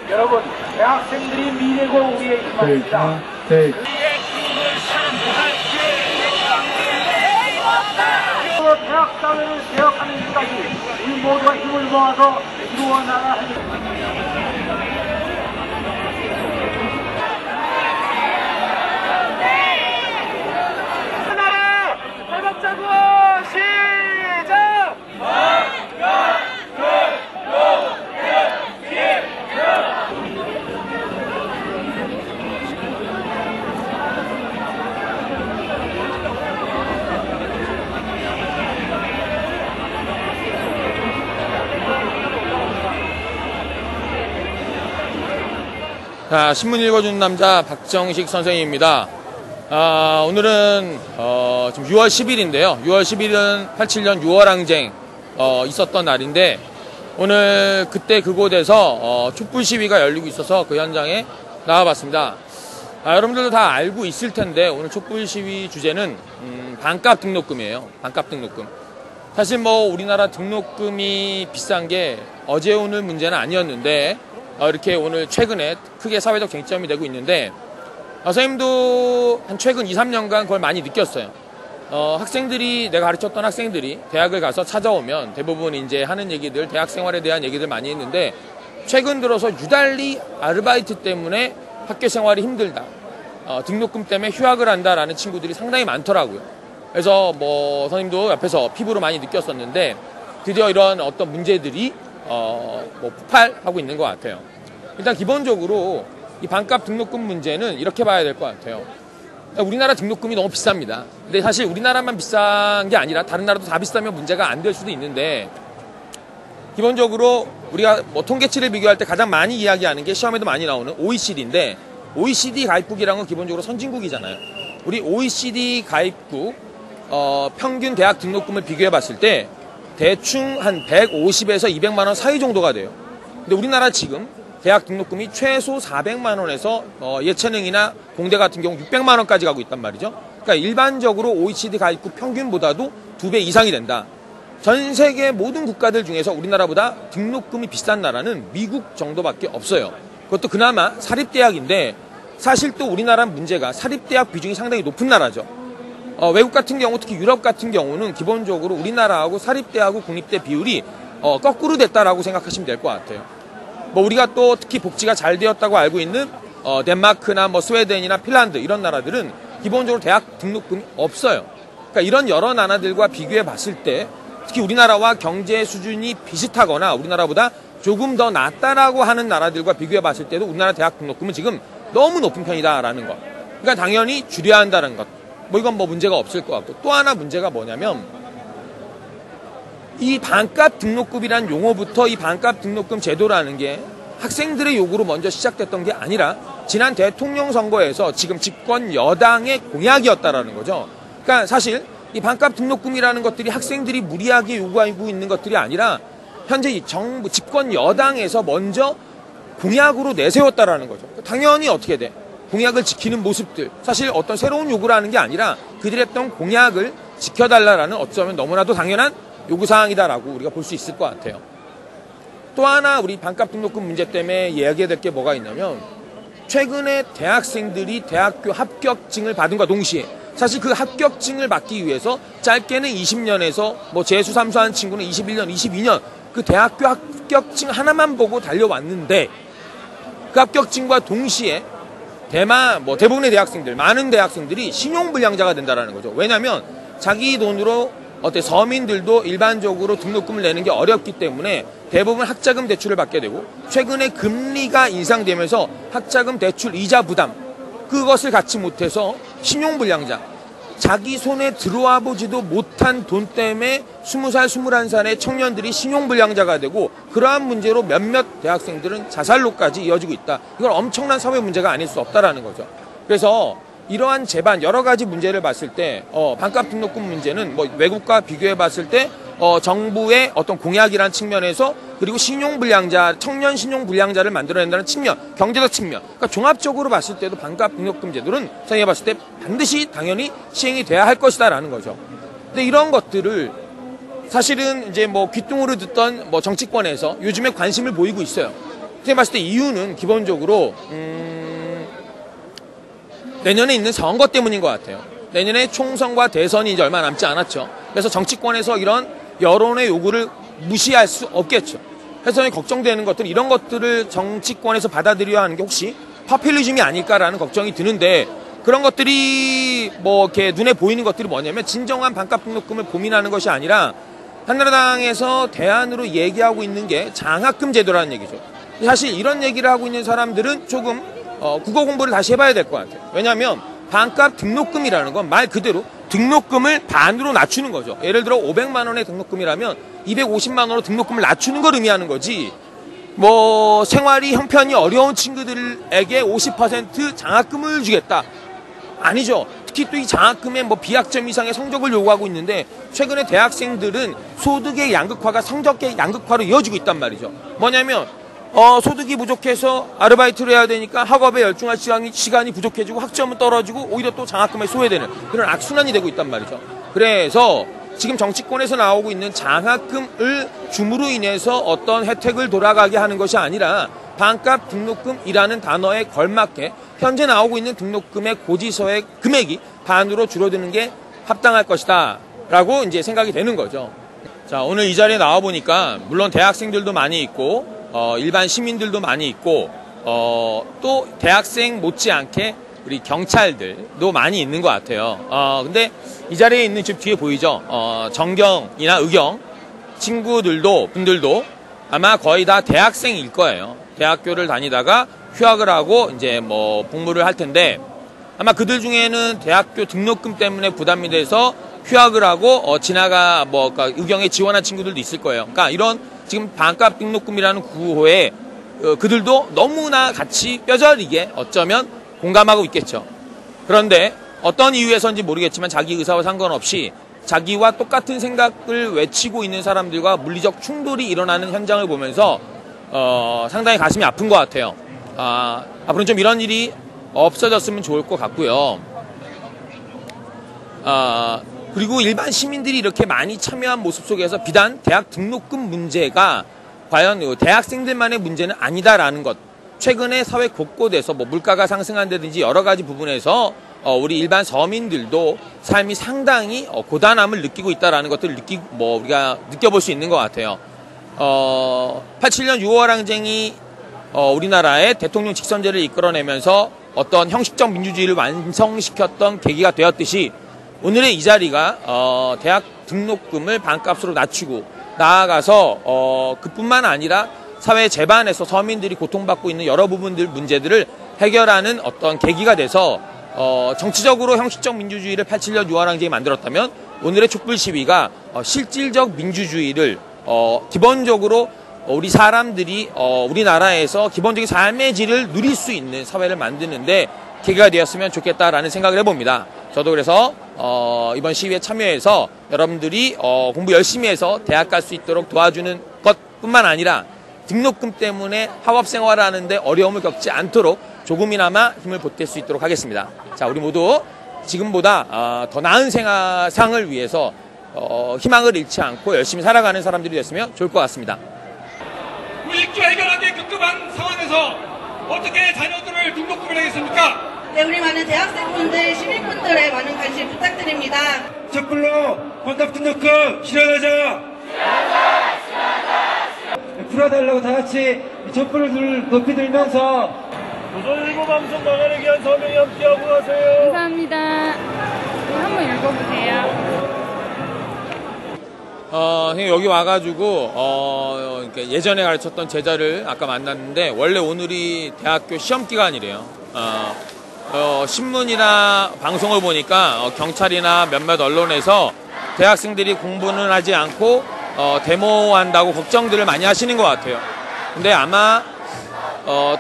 여러분, 대학생들이 미래고 우리의 희망입니다. 대학 사회를 개혁하는 일까지 우리 모두가 힘을 모아서 이루어 나가야 합니다. 하나, 해먹자고 시작! 자, 신문 읽어주는 남자 박정식 선생님입니다. 오늘은 지금 6월 10일인데요. 6월 10일은 87년 6월 항쟁 있었던 날인데 오늘 그때 그곳에서 촛불 시위가 열리고 있어서 그 현장에 나와봤습니다. 여러분들도 다 알고 있을 텐데 오늘 촛불 시위 주제는 반값 등록금이에요. 반값 등록금. 사실 뭐 우리나라 등록금이 비싼 게 어제 오늘 문제는 아니었는데 이렇게 오늘 최근에 크게 사회적 쟁점이 되고 있는데 선생님도 한 최근 2, 3년간 그걸 많이 느꼈어요. 학생들이 내가 가르쳤던 학생들이 대학을 가서 찾아오면 대부분 이제 하는 얘기들 대학 생활에 대한 얘기들 많이 했는데 최근 들어서 유달리 아르바이트 때문에 학교 생활이 힘들다. 등록금 때문에 휴학을 한다라는 친구들이 상당히 많더라고요. 그래서 뭐 선생님도 옆에서 피부로 많이 느꼈었는데 드디어 이런 어떤 문제들이 폭발하고 있는 것 같아요. 일단 기본적으로 이 반값 등록금 문제는 이렇게 봐야 될 것 같아요. 우리나라 등록금이 너무 비쌉니다. 근데 사실 우리나라만 비싼 게 아니라 다른 나라도 다 비싸면 문제가 안 될 수도 있는데 기본적으로 우리가 뭐 통계치를 비교할 때 가장 많이 이야기하는 게 시험에도 많이 나오는 OECD인데 OECD 가입국이라는 건 기본적으로 선진국이잖아요. 우리 OECD 가입국 평균 대학 등록금을 비교해 봤을 때 대충 한 150에서 200만 원 사이 정도가 돼요. 근데 우리나라 지금 대학 등록금이 최소 400만 원에서 예체능이나 공대 같은 경우 600만 원까지 가고 있단 말이죠. 그러니까 일반적으로 OECD 가입국 평균보다도 2배 이상이 된다. 전 세계 모든 국가들 중에서 우리나라보다 등록금이 비싼 나라는 미국 정도밖에 없어요. 그것도 그나마 사립대학인데 사실 또 우리나라는 문제가 사립대학 비중이 상당히 높은 나라죠. 외국 같은 경우 특히 유럽 같은 경우는 기본적으로 우리나라하고 사립대하고 국립대 비율이 거꾸로 됐다라고 생각하시면 될 것 같아요. 뭐 우리가 또 특히 복지가 잘 되었다고 알고 있는 덴마크나 뭐 스웨덴이나 핀란드 이런 나라들은 기본적으로 대학 등록금이 없어요. 그러니까 이런 여러 나라들과 비교해 봤을 때 특히 우리나라와 경제 수준이 비슷하거나 우리나라보다 조금 더 낫다라고 하는 나라들과 비교해 봤을 때도 우리나라 대학 등록금은 지금 너무 높은 편이다라는 것. 그러니까 당연히 줄여야 한다는 것. 뭐 이건 뭐 문제가 없을 것 같고 또 하나 문제가 뭐냐면 이 반값 등록금이란 용어부터 이 반값 등록금 제도라는 게 학생들의 요구로 먼저 시작됐던 게 아니라 지난 대통령 선거에서 지금 집권 여당의 공약이었다라는 거죠. 그러니까 사실 이 반값 등록금이라는 것들이 학생들이 무리하게 요구하고 있는 것들이 아니라 현재 이 정부 집권 여당에서 먼저 공약으로 내세웠다라는 거죠. 당연히 어떻게 돼? 공약을 지키는 모습들, 사실 어떤 새로운 요구를 하는 게 아니라 그들이 했던 공약을 지켜달라는 어쩌면 너무나도 당연한 요구사항이다라고 우리가 볼 수 있을 것 같아요. 또 하나 우리 반값 등록금 문제 때문에 이야기해야 될 게 뭐가 있냐면 최근에 대학생들이 대학교 합격증을 받은과 동시에 사실 그 합격증을 받기 위해서 짧게는 20년에서 뭐 재수 삼수한 친구는 21년, 22년 그 대학교 합격증 하나만 보고 달려왔는데 그 합격증과 동시에 대부분의 대학생들, 많은 대학생들이 신용불량자가 된다는 거죠. 왜냐하면 자기 돈으로 서민들도 일반적으로 등록금을 내는 게 어렵기 때문에 대부분 학자금 대출을 받게 되고 최근에 금리가 인상되면서 학자금 대출 이자 부담 그것을 갖지 못해서 신용불량자 자기 손에 들어와 보지도 못한 돈 때문에 20살, 21살의 청년들이 신용불량자가 되고 그러한 문제로 몇몇 대학생들은 자살로까지 이어지고 있다. 이건 엄청난 사회 문제가 아닐 수 없다라는 거죠. 그래서 이러한 제반 여러 가지 문제를 봤을 때 반값 등록금 문제는 뭐 외국과 비교해 봤을 때 정부의 어떤 공약이라는 측면에서 그리고 신용불량자, 청년 신용불량자를 만들어낸다는 측면, 경제적 측면, 그러니까 종합적으로 봤을 때도 반값 등록금 제도는 생각해 봤을 때 반드시 당연히 시행이 돼야 할 것이다라는 거죠. 근데 이런 것들을 사실은 이제 뭐 귓등으로 듣던 뭐 정치권에서 요즘에 관심을 보이고 있어요. 생각해 봤을 때 이유는 기본적으로 내년에 있는 선거 때문인 것 같아요. 내년에 총선과 대선이 이제 얼마 남지 않았죠. 그래서 정치권에서 이런 여론의 요구를 무시할 수 없겠죠. 그래서 걱정되는 것들은 이런 것들을 정치권에서 받아들여야 하는 게 혹시 파퓰리즘이 아닐까라는 걱정이 드는데 그런 것들이 뭐 이렇게 눈에 보이는 것들이 뭐냐면 진정한 반값 등록금을 고민하는 것이 아니라 한나라당에서 대안으로 얘기하고 있는 게 장학금 제도라는 얘기죠. 사실 이런 얘기를 하고 있는 사람들은 조금 국어 공부를 다시 해봐야 될 것 같아요. 왜냐하면 반값 등록금이라는 건 말 그대로 등록금을 반으로 낮추는 거죠. 예를 들어 500만 원의 등록금이라면 250만 원으로 등록금을 낮추는 걸 의미하는 거지. 뭐 생활이 형편이 어려운 친구들에게 50% 장학금을 주겠다. 아니죠. 특히 또 이 장학금에 뭐 비학점 이상의 성적을 요구하고 있는데 최근에 대학생들은 소득의 양극화가 성적의 양극화로 이어지고 있단 말이죠. 뭐냐면 소득이 부족해서 아르바이트를 해야 되니까 학업에 열중할 시간이 부족해지고 학점은 떨어지고 오히려 또 장학금에 소외되는 그런 악순환이 되고 있단 말이죠. 그래서 지금 정치권에서 나오고 있는 장학금을 줌으로 인해서 어떤 혜택을 돌아가게 하는 것이 아니라 반값 등록금이라는 단어에 걸맞게 현재 나오고 있는 등록금의 고지서의 금액이 반으로 줄어드는 게 합당할 것이다 라고 이제 생각이 되는 거죠. 자, 오늘 이 자리에 나와 보니까 물론 대학생들도 많이 있고 일반 시민들도 많이 있고 또 대학생 못지않게 우리 경찰들도 많이 있는 것 같아요. 근데 이 자리에 있는 집 뒤에 보이죠? 정경이나 의경 분들도 아마 거의 다 대학생일 거예요. 대학교를 다니다가 휴학을 하고 이제 뭐 복무를 할 텐데 아마 그들 중에는 대학교 등록금 때문에 부담이 돼서 휴학을 하고 지나가 뭐 그러니까 의경에 지원한 친구들도 있을 거예요. 그러니까 이런 지금 반값 등록금이라는 구호에 그들도 너무나 같이 뼈저리게 어쩌면 공감하고 있겠죠. 그런데 어떤 이유에서인지 모르겠지만 자기 의사와 상관없이 자기와 똑같은 생각을 외치고 있는 사람들과 물리적 충돌이 일어나는 현장을 보면서 상당히 가슴이 아픈 것 같아요. 앞으로는 좀 이런 일이 없어졌으면 좋을 것 같고요. 그리고 일반 시민들이 이렇게 많이 참여한 모습 속에서 비단 대학 등록금 문제가 과연 대학생들만의 문제는 아니다라는 것. 최근에 사회 곳곳에서 뭐 물가가 상승한다든지 여러 가지 부분에서 우리 일반 서민들도 삶이 상당히 고단함을 느끼고 있다라는 것들을 우리가 느껴볼 수 있는 것 같아요. 87년 6월 항쟁이 우리나라의 대통령 직선제를 이끌어내면서 어떤 형식적 민주주의를 완성시켰던 계기가 되었듯이 오늘의 이 자리가 대학 등록금을 반값으로 낮추고 나아가서 그뿐만 아니라 사회 제반에서 서민들이 고통받고 있는 여러 문제들을 해결하는 어떤 계기가 돼서 정치적으로 형식적 민주주의를 87년 6월 항쟁이 만들었다면 오늘의 촛불 시위가 실질적 민주주의를 기본적으로 우리 사람들이 우리나라에서 기본적인 삶의 질을 누릴 수 있는 사회를 만드는데 계기가 되었으면 좋겠다라는 생각을 해봅니다. 저도 그래서 이번 시위에 참여해서 여러분들이 공부 열심히 해서 대학 갈 수 있도록 도와주는 것뿐만 아니라 등록금 때문에 학업생활을 하는데 어려움을 겪지 않도록 조금이나마 힘을 보탤 수 있도록 하겠습니다. 자, 우리 모두 지금보다 더 나은 세상을 위해서 희망을 잃지 않고 열심히 살아가는 사람들이 됐으면 좋을 것 같습니다. 구직주 해결하기 급급한 상황에서 어떻게 자녀들을 등록금을 하겠습니까? 네, 우리 많은 대학생분들, 시민분들의 많은 관심 부탁드립니다. 촛불로 반값 등록금 실현하자! 풀어달라고 다 같이 촛불을 높이 들면서 조선일보 방송 나가기 위한 서명이 함께하고 가세요. 감사합니다. 한번 읽어보세요. 선생님 여기 와가지고 이렇게 예전에 가르쳤던 제자를 아까 만났는데 원래 오늘이 대학교 시험 기간이래요. 신문이나 방송을 보니까 경찰이나 몇몇 언론에서 대학생들이 공부는 하지 않고 데모한다고 걱정들을 많이 하시는 것 같아요. 근데 아마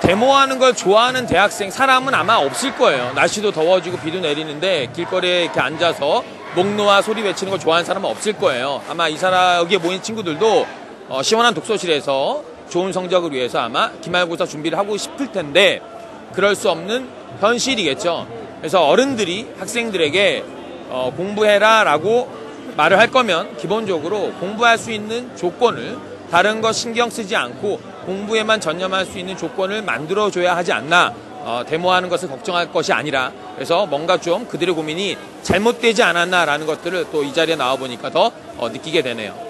데모하는 걸 좋아하는 대학생 사람은 아마 없을 거예요. 날씨도 더워지고 비도 내리는데 길거리에 이렇게 앉아서 목 놓아 소리 외치는 걸 좋아하는 사람은 없을 거예요. 아마 이 사람 여기에 모인 친구들도 시원한 독서실에서 좋은 성적을 위해서 아마 기말고사 준비를 하고 싶을 텐데 그럴 수 없는 현실이겠죠. 그래서 어른들이 학생들에게 공부해라 라고 말을 할 거면 기본적으로 공부할 수 있는 조건을 다른 거 신경 쓰지 않고 공부에만 전념할 수 있는 조건을 만들어줘야 하지 않나. 데모하는 것을 걱정할 것이 아니라 그래서 뭔가 좀 그들의 고민이 잘못되지 않았나라는 것들을 또 이 자리에 나와보니까 더 느끼게 되네요.